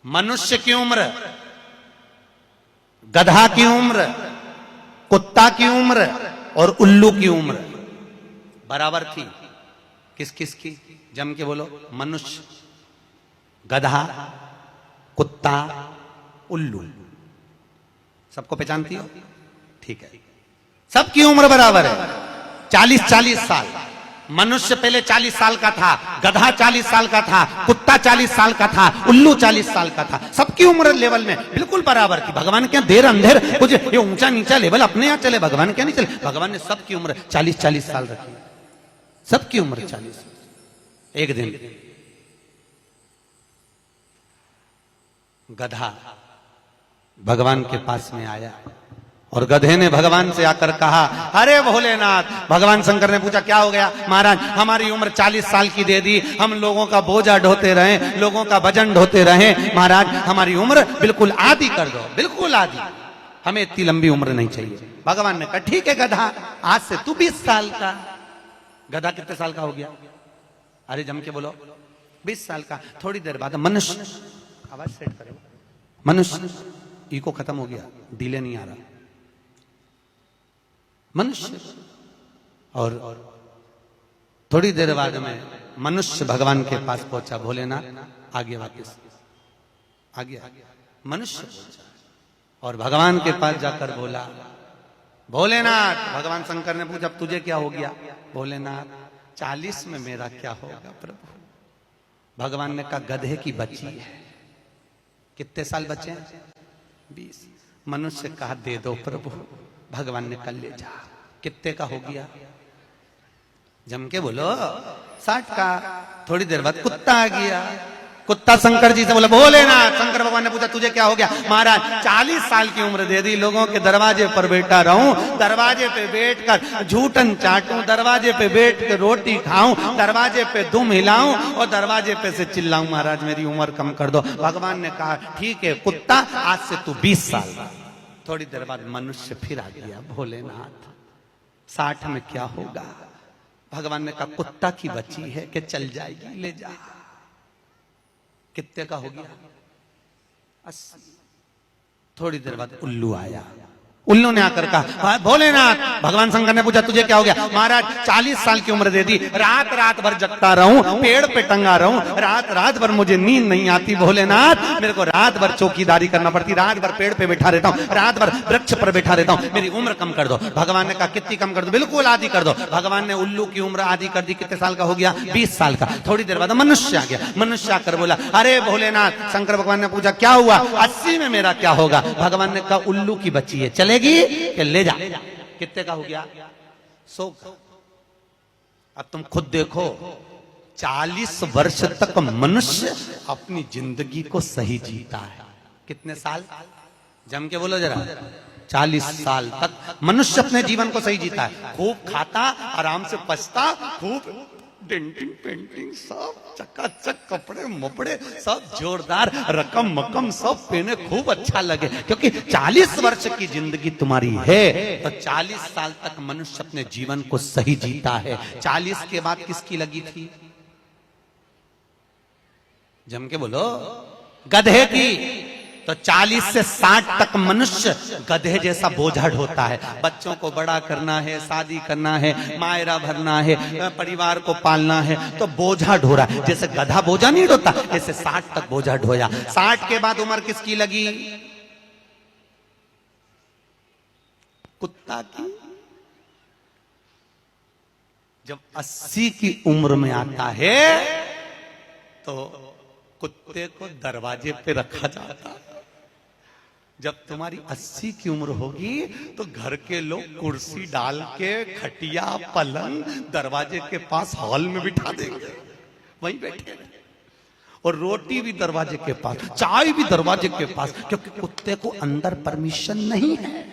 मनुष्य की उम्र, गधा की उम्र, कुत्ता की उम्र और उल्लू की उम्र बराबर थी। किस किस की? जम के बोलो। मनुष्य, गधा, कुत्ता, उल्लू। सबको पहचानती हो? ठीक है, सबकी उम्र बराबर है, 40-40 साल। मनुष्य पहले 40 साल का था, गधा 40 साल का था, कुत्ता 40 साल का था, उल्लू 40 साल का था। सबकी उम्र लेवल में बिल्कुल बराबर थी। भगवान के यहाँ देर अंधेर कुछ ये ऊंचा नीचा लेवल अपने यहाँ चले, भगवान क्या नहीं चले। भगवान ने सबकी उम्र 40-40 साल रखी, सबकी उम्र 40। एक दिन गधा भगवान के पास में आया और गधे ने भगवान से आकर कहा, अरे भोलेनाथ। भगवान शंकर ने पूछा, क्या हो गया? महाराज, हमारी उम्र 40 साल की दे दी, हम लोगों का बोझा ढोते रहे, लोगों का वजन ढोते रहे, महाराज हमारी उम्र बिल्कुल आधी कर दो, बिल्कुल आधी, हमें इतनी लंबी उम्र नहीं चाहिए। भगवान ने कहा, ठीक है गधा, आज से तू 20 साल का। गधा कितने साल का हो गया? अरे जम के बोलो, 20 साल का। थोड़ी देर बाद मनुष्य, आवाज सेट करो, मनुष्य इको खत्म हो गया, डिले नहीं आ रहा, मनुष्य। और थोड़ी देर बाद में मनुष्य भगवान के पास पहुंचा, भोलेनाथ आगे वापस आ गया। मनुष्य और भगवान के पास जाकर बोला, भोलेनाथ। भगवान शंकर ने पूछा, तुझे क्या हो गया? भोलेनाथ 40 में मेरा क्या होगा प्रभु? भगवान ने कहा, गधे की बच्ची है। कितने साल बचे हैं? 20। मनुष्य कहा, दे दो प्रभु। भगवान ने कहा, ले जा। कितने का हो गया? जम के बोलो, 60 का। थोड़ी देर बाद कुत्ता आ गया। कुत्ता शंकर जी से बोला, भोलेनाथ। शंकर भगवान ने पूछा, तुझे क्या हो गया? महाराज 40 साल की उम्र दे दी, लोगों के दरवाजे पर बैठा रहूं, दरवाजे पे बैठकर झूठन चाटूं, दरवाजे पे बैठ के रोटी खाऊं, दरवाजे पे दुम हिलाऊं और दरवाजे पे से चिल्लाऊं, महाराज मेरी उम्र कम कर दो। भगवान ने कहा, ठीक है कुत्ता, आज से तू 20 साल का। थोड़ी देर बाद मनुष्य फिर आ गया, भोलेनाथ 60 में क्या होगा? भगवान ने कहा, कुत्ता की बच्ची है कि चल जाएगी, ले जा। कितने का हो गया? 80। थोड़ी देर बाद उल्लू आया। उल्लू ने आकर कहा, भोलेनाथ। भगवान शंकर ने पूछा, तुझे क्या हो गया? महाराज 40 साल की उम्र दे दी, रात रात भर जगता रहूं, पेड़ पे टंगा रहूं, रात रात भर मुझे नींद नहीं आती भोलेनाथ, मेरे को रात भर चौकीदारी करना पड़ती, रात भर पेड़ पे बैठा रहता हूं, रात भर वृक्ष पर बैठा रहता हूं, मेरी उम्र कम कर दो। भगवान ने कहा, कितनी कम कर दो? बिल्कुल आधी कर दो। भगवान ने उल्लू की उम्र आधी कर दी। कितने साल का हो गया? 20 साल का। थोड़ी देर बाद मनुष्य आ गया। मनुष्य आकर बोला, अरे भोलेनाथ। शंकर भगवान ने पूछा, क्या हुआ? 80 में मेरा क्या होगा? भगवान ने कहा, उल्लू की बच्ची है, चलेगी कि ले जा। कितने का हो गया? 100। अब तुम खुद देखो, 40 वर्ष तक मनुष्य अपनी जिंदगी को सही जीता है। कितने साल? जम के बोलो जरा। 40 साल तक मनुष्य अपने जीवन को सही जीता है। खूब खाता, आराम से पछता, खूब डेंटिंग पेंटिंग, सब चकाचक कपड़े मपड़े, सब जोरदार, रकम मकम सब पहने, खूब अच्छा लगे, क्योंकि 40 वर्ष की जिंदगी तुम्हारी है तो 40 साल तक मनुष्य अपने जीवन को सही जीता है। 40 के बाद किसकी लगी थी? जम के बोलो, गधे की। तो 40 से 60 तक मनुष्य गधे जैसा बोझा ढोता है। बच्चों को बड़ा करना है, शादी करना है, मायरा भरना है, परिवार को पालना है, तो बोझा ढो रहा है। जैसे गधा बोझा नहीं ढोता, ऐसे 60 तक बोझा ढोया। 60 के बाद उम्र किसकी लगी? कुत्ता की। जब 80 की उम्र में आता है तो कुत्ते को दरवाजे पे रखा जाता है। जब तुम्हारी 80 की उम्र होगी तो घर के लोग कुर्सी डाल के, खटिया पलंग दरवाजे के पास हॉल में बिठा देंगे, वहीं बैठे, और रोटी भी दरवाजे के पास, चाय भी दरवाजे के पास, क्योंकि कुत्ते को अंदर परमिशन नहीं है।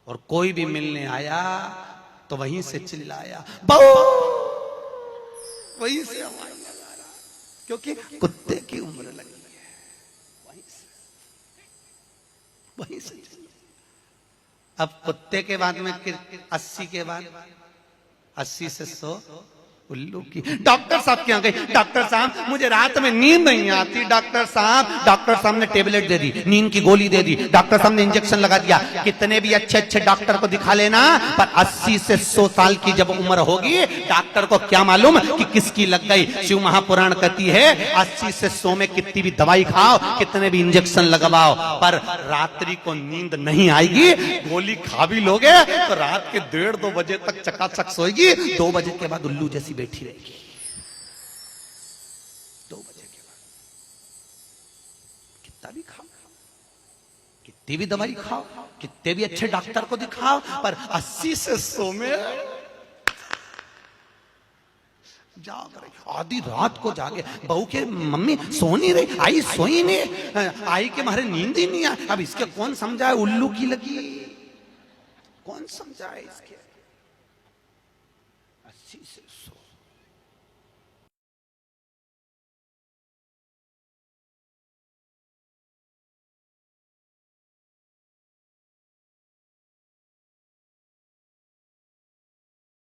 और कोई भी मिलने आया तो वहीं से चिल्लाया, बहु, वहीं से आवाज लगा रहा, क्योंकि कुत्ते की उम्र लगी है। वहीं से अब कुत्ते के बाद में 80 के बाद 80 से 100 उल्लू की। डॉक्टर साहब क्या गई, डॉक्टर साहब मुझे रात में नींद नहीं आती डॉक्टर साहब ने टेबलेट दे दी, नींद की गोली दे दी, डॉक्टर साहब ने इंजेक्शन लगा दिया। कितने भी अच्छे अच्छे डॉक्टर को दिखा लेना, पर 80 से 100 साल की जब उम्र होगी डॉक्टर को क्या मालूम कि किसकी लग गई। शिव महापुराण कहती है 80 से 100 में कितनी भी दवाई खाओ, कितने भी इंजेक्शन लगवाओ, पर रात्रि को नींद नहीं आएगी। गोली खा भी लोगे तो रात के 1:30-2 बजे तक चकाचक सोएगी, 2 बजे के बाद उल्लू जैसी बैठी रहेगी। 2 बजे के बाद कितना भी खाओ, कितनी भी दवाई खाओ, कितने भी अच्छे डॉक्टर को दिखाओ, पर 80 से 100 में जाग रही। आधी रात को जागे, बहू के मम्मी सो नहीं रही, आई सोई नहीं, आई के मारे नींद ही नहीं आए। अब इसके कौन समझाए, उल्लू की लगी, कौन समझाए इसके। 80 से